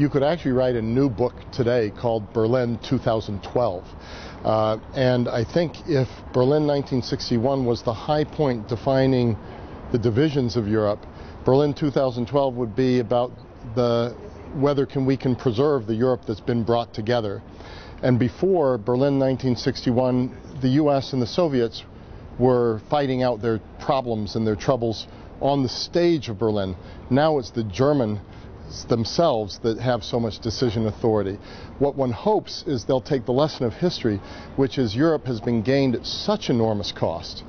you could actually write a new book today called Berlin 2012. And I think if Berlin 1961 was the high point defining the divisions of Europe, Berlin 2012 would be about whether we can preserve the Europe that's been brought together. And before Berlin 1961, the US and the Soviets were fighting out their problems and their troubles on the stage of Berlin. Now it's the Germans themselves that have so much decision authority. What one hopes is they'll take the lesson of history, which is Europe has been gained at such enormous cost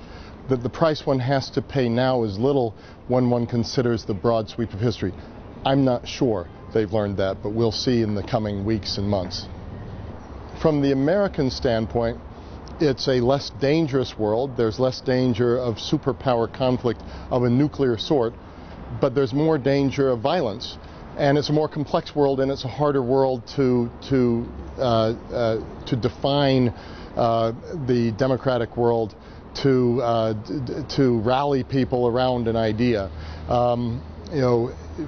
that the price one has to pay now is little when one considers the broad sweep of history. I'm not sure they've learned that, but we'll see in the coming weeks and months. From the American standpoint, it's a less dangerous world. There's less danger of superpower conflict of a nuclear sort, but there's more danger of violence. And it's a more complex world, and it's a harder world to define the democratic world, to rally people around an idea.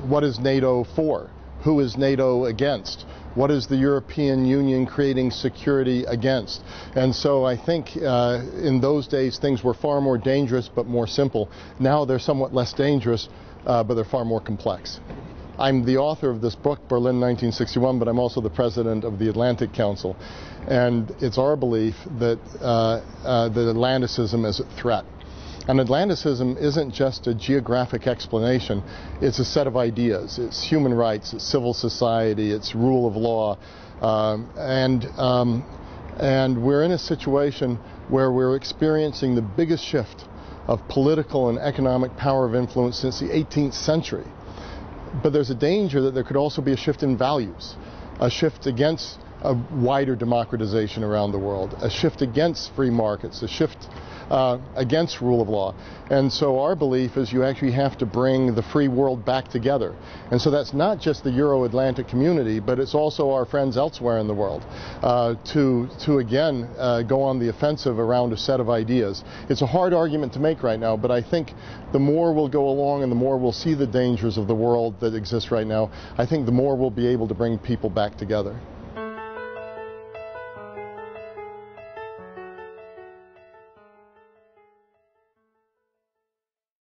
What is NATO for? Who is NATO against? What is the European Union creating security against? And so I think in those days things were far more dangerous but more simple. Now they're somewhat less dangerous, but they're far more complex. I'm the author of this book, Berlin 1961, but I'm also the president of the Atlantic Council. And it's our belief that Atlanticism is a threat. And Atlanticism isn't just a geographic explanation, it's a set of ideas. It's human rights, it's civil society, it's rule of law. And we're in a situation where we're experiencing the biggest shift of political and economic power of influence since the 18th century. But there's a danger that there could also be a shift in values, a shift against a wider democratization around the world, a shift against free markets, a shift against rule of law. And so our belief is you actually have to bring the free world back together. And so that's not just the Euro-Atlantic community, but it's also our friends elsewhere in the world to again go on the offensive around a set of ideas. It's a hard argument to make right now, but I think the more we'll go along and the more we'll see the dangers of the world that exists right now, I think the more we'll be able to bring people back together.